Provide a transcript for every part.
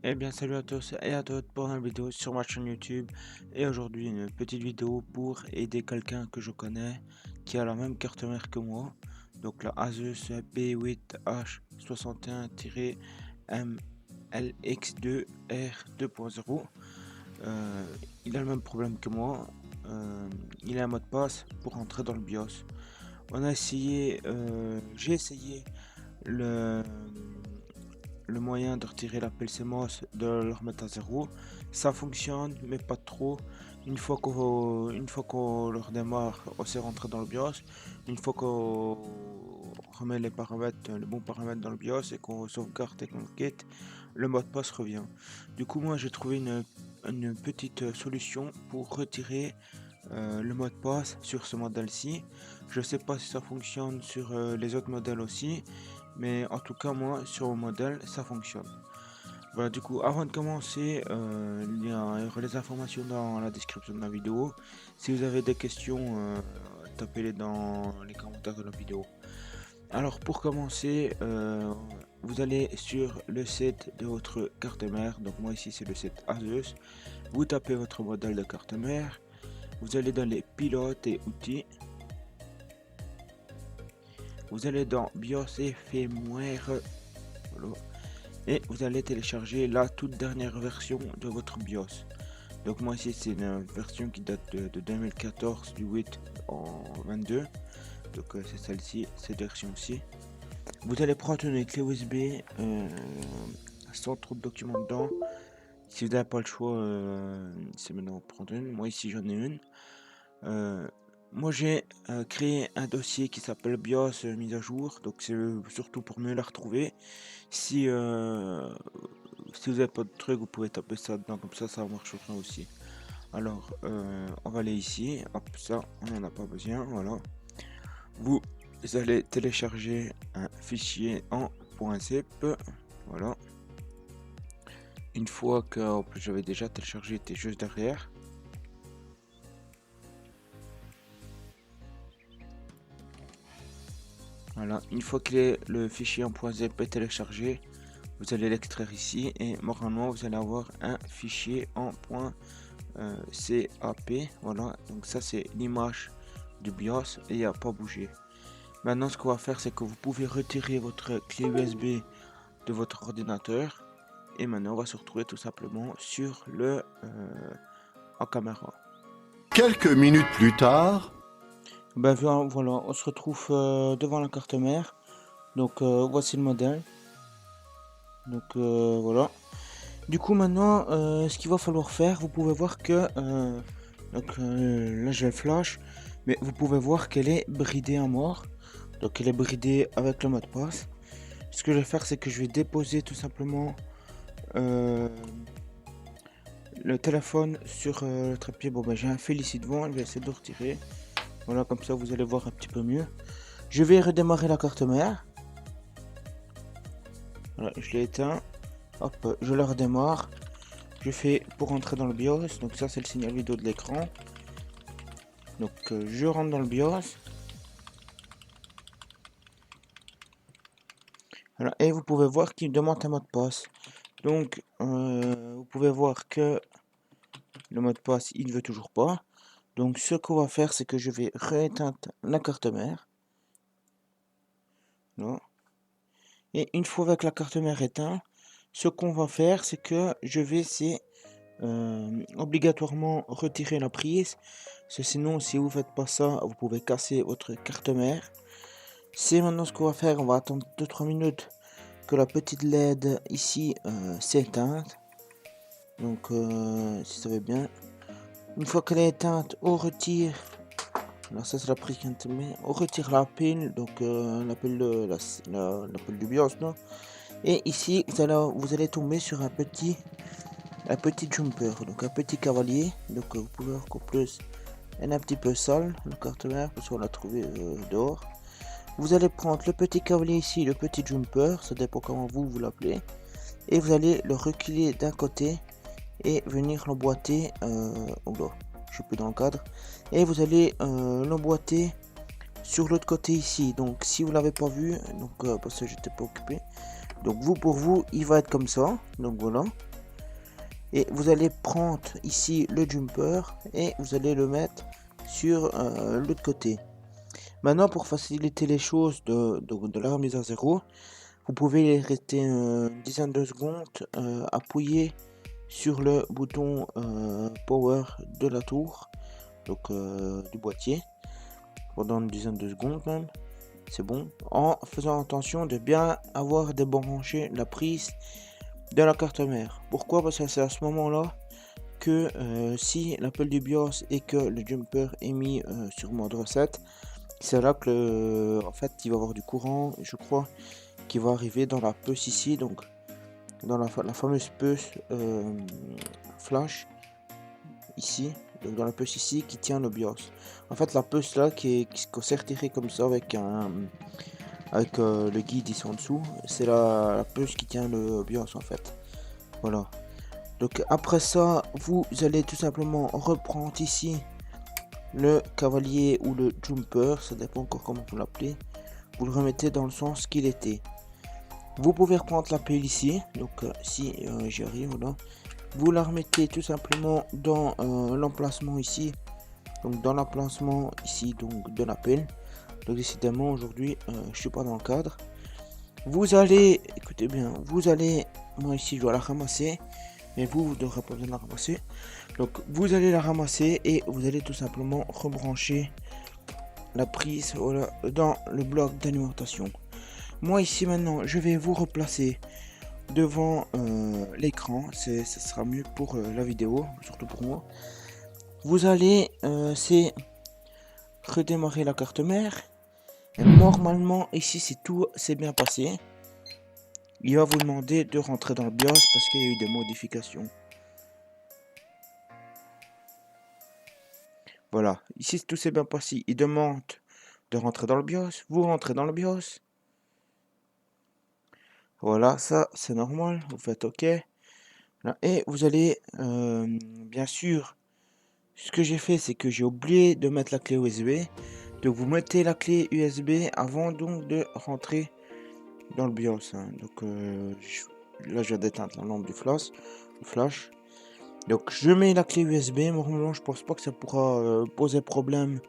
Eh bien salut à tous et à toutes pour une vidéo sur ma chaîne YouTube et aujourd'hui une petite vidéo pour aider quelqu'un que je connais qui a la même carte mère que moi, donc la Asus B8H61-MLX2R2.0. Il a le même problème que moi. Il a un mot de passe pour entrer dans le BIOS. J'ai essayé le le moyen de retirer l'appel CMOS, de le remettre à zéro. Ça fonctionne, mais pas trop. Une fois qu'on le redémarre, on s'est rentré dans le BIOS. Une fois qu'on remet les paramètres, les bons paramètres dans le BIOS et qu'on sauvegarde et qu'on quitte, le mot de passe revient. Du coup, moi j'ai trouvé une petite solution pour retirer le mot de passe sur ce modèle-ci. Je sais pas si ça fonctionne sur les autres modèles aussi, mais en tout cas moi sur mon modèle ça fonctionne. Voilà, du coup avant de commencer, il y aura les informations dans la description de la vidéo. Si vous avez des questions, tapez-les dans les commentaires de la vidéo. Alors pour commencer, vous allez sur le site de votre carte mère. Donc moi ici c'est le site Asus. Vous tapez votre modèle de carte mère. Vous allez dans les pilotes et outils. Vous allez dans BIOS et firmware. Voilà. Et vous allez télécharger la toute dernière version de votre BIOS. Donc moi ici c'est une version qui date de 2014 du 8 en 22. Donc c'est celle-ci, cette version-ci. Vous allez prendre une clé USB sans trop de documents dedans. Si vous n'avez pas le choix, c'est maintenant prendre une. Moi ici j'en ai une. Moi j'ai créé un dossier qui s'appelle BIOS mise à jour, donc c'est surtout pour mieux la retrouver. Si vous n'avez pas de truc, vous pouvez taper ça dedans, comme ça marchera aussi. Alors on va aller ici, hop, ça on n'en a pas besoin, voilà. Vous allez télécharger un fichier en .zip, voilà. Une fois que j'avais déjà téléchargé, était juste derrière. Voilà, une fois que le fichier en .zip est téléchargé, vous allez l'extraire ici et normalement vous allez avoir un fichier en .cap. Voilà, donc ça c'est l'image du BIOS et il n'a pas bougé. Maintenant ce qu'on va faire, c'est que vous pouvez retirer votre clé USB de votre ordinateur et maintenant on va se retrouver tout simplement sur le en caméra. Quelques minutes plus tard. Ben voilà, on se retrouve devant la carte mère. Donc voici le modèle. Donc voilà. Du coup maintenant, ce qu'il va falloir faire, vous pouvez voir que là j'ai le flash, mais vous pouvez voir qu'elle est bridée à mort. Donc elle est bridée avec le mot de passe. Ce que je vais faire, c'est que je vais déposer tout simplement le téléphone sur le trépied. Bon ben j'ai un fil ici devant, je vais essayer de le retirer. Voilà, comme ça vous allez voir un petit peu mieux. Je vais redémarrer la carte mère. Voilà, je l'ai éteint. Hop, je la redémarre. Je fais pour entrer dans le BIOS. Donc ça c'est le signal vidéo de l'écran. Donc je rentre dans le BIOS. Voilà, et vous pouvez voir qu'il me demande un mot de passe. Donc vous pouvez voir que le mot de passe il ne veut toujours pas. Donc ce qu'on va faire, c'est que je vais rééteindre la carte mère. Voilà. Et une fois avec la carte mère éteinte, ce qu'on va faire, c'est que je vais essayer obligatoirement retirer la prise. Parce que sinon, si vous faites pas ça, vous pouvez casser votre carte mère. C'est maintenant ce qu'on va faire. On va attendre 2-3 minutes que la petite LED ici s'éteinte. Donc, si ça va bien. Une fois qu'elle est éteinte, on retire. Alors ça c'est la prise qui met. On retire la pile, donc la pile du BIOS là. Et ici vous allez tomber sur un petit jumper, donc un petit cavalier. Donc vous pouvez voir qu'en plus elle est un petit peu sale, le carte mère, parce qu'on l'a trouvé dehors. Vous allez prendre le petit cavalier ici, le petit jumper, ça dépend comment vous l'appelez. Et vous allez le reculer d'un côté et venir l'emboîter. Oula, je suis plus dans le cadre. Et vous allez l'emboîter sur l'autre côté ici. Donc si vous l'avez pas vu, donc parce que j'étais pas occupé. Donc pour vous, il va être comme ça. Donc voilà. Et vous allez prendre ici le jumper et vous allez le mettre sur l'autre côté. Maintenant, pour faciliter les choses de la remise à zéro, vous pouvez rester une dizaine de secondes appuyé sur le bouton power de la tour, donc du boîtier, pendant une dizaine de secondes même, c'est bon, en faisant attention de bien avoir débranché la prise de la carte mère. Pourquoi? Parce que c'est à ce moment là que si l'appel du BIOS et que le jumper est mis sur mode reset, c'est là que en fait il va y avoir du courant, je crois, qui va arriver dans la puce ici, donc dans la fameuse puce flash ici, donc dans la puce ici qui tient le BIOS. En fait la puce là qui s'est retirée comme ça avec le guide ici en dessous, c'est la puce qui tient le BIOS en fait. Voilà. Donc après ça, vous allez tout simplement reprendre ici le cavalier ou le jumper, ça dépend encore comment vous l'appelez. Vous le remettez dans le sens qu'il était. Vous pouvez reprendre la pile ici, donc si j'y arrive, voilà. Vous la remettez tout simplement dans l'emplacement ici, donc dans l'emplacement ici donc de la pile. Donc décidément aujourd'hui je suis pas dans le cadre. Vous allez, écoutez bien, vous allez, moi ici je dois la ramasser, mais vous devrez pas besoin de la ramasser. Donc vous allez la ramasser et vous allez tout simplement rebrancher la prise, voilà, dans le bloc d'alimentation. Moi ici maintenant je vais vous replacer devant l'écran, ce sera mieux pour la vidéo, surtout pour moi. Vous allez redémarrer la carte mère. Et normalement ici c'est tout, c'est bien passé. Il va vous demander de rentrer dans le BIOS parce qu'il y a eu des modifications. Voilà, ici tout s'est bien passé. Il demande de rentrer dans le BIOS. Vous rentrez dans le BIOS. Voilà, ça c'est normal. Vous faites OK. Et vous allez, bien sûr, ce que j'ai fait, c'est que j'ai oublié de mettre la clé USB. Donc vous mettez la clé USB avant donc de rentrer dans le BIOS. Hein. Donc là, je vais d'éteindre la lampe du flash. Donc je mets la clé USB. Normalement, je pense pas que ça pourra poser problème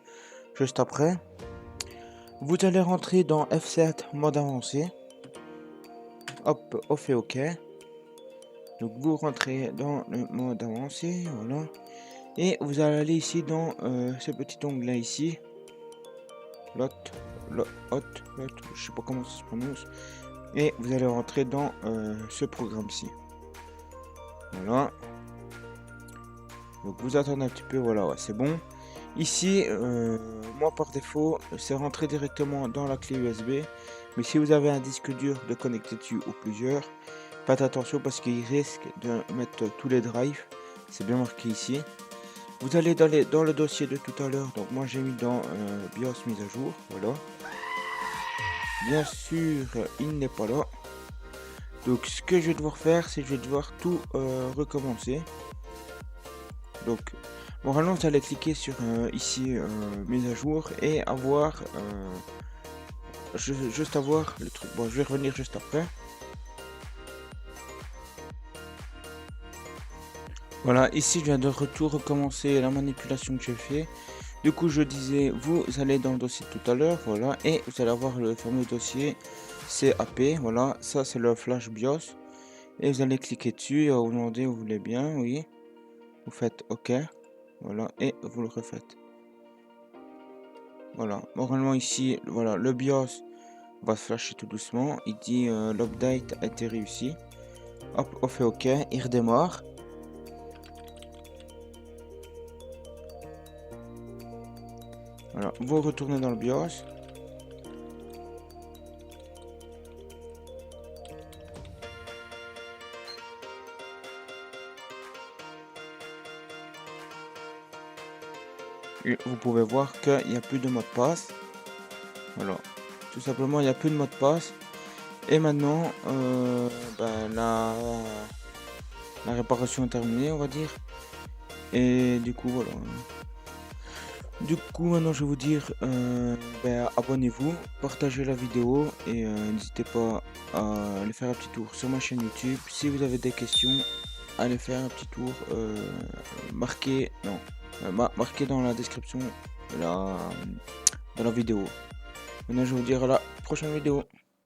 juste après. Vous allez rentrer dans F7 mode avancé. Hop, on fait OK. Donc vous rentrez dans le mode avancé, voilà. Et vous allez aller ici dans ce petit onglet ici. Lot, je sais pas comment ça se prononce. Et vous allez rentrer dans ce programme-ci. Voilà. Donc vous attendez un petit peu, voilà, ouais, c'est bon. Ici, moi par défaut, c'est rentré directement dans la clé USB. Mais si vous avez un disque dur de connecter dessus ou plusieurs, faites attention parce qu'il risque de mettre tous les drives. C'est bien marqué ici. Vous allez dans le dossier de tout à l'heure. Donc moi j'ai mis dans BIOS mise à jour. Voilà. Bien sûr, il n'est pas là. Donc ce que je vais devoir faire, c'est que je vais devoir tout recommencer. Donc moralement vous allez cliquer sur ici mise à jour et avoir juste avoir le truc. Bon, je vais revenir juste après. Voilà, ici je viens de retour recommencer la manipulation que j'ai fait. Du coup je disais, vous allez dans le dossier de tout à l'heure, voilà, et vous allez avoir le fameux dossier CAP, voilà, ça c'est le flash BIOS. Et vous allez cliquer dessus et vous demandez où vous voulez bien, oui. Vous faites OK, voilà, et vous le refaites. Voilà, normalement ici, voilà, le BIOS va se flasher tout doucement. Il dit l'update a été réussi. Hop, on fait OK, il redémarre. Voilà, vous retournez dans le BIOS. Et vous pouvez voir qu'il n'y a plus de mot de passe. Voilà, tout simplement il n'y a plus de mot de passe. Et maintenant, la réparation est terminée, on va dire. Et du coup, voilà. Du coup, maintenant, je vais vous dire, abonnez-vous, partagez la vidéo et n'hésitez pas à aller faire un petit tour sur ma chaîne YouTube. Si vous avez des questions, allez faire un petit tour, marqué, non, marqué dans la description de la vidéo. Maintenant je vais vous dire à la prochaine vidéo.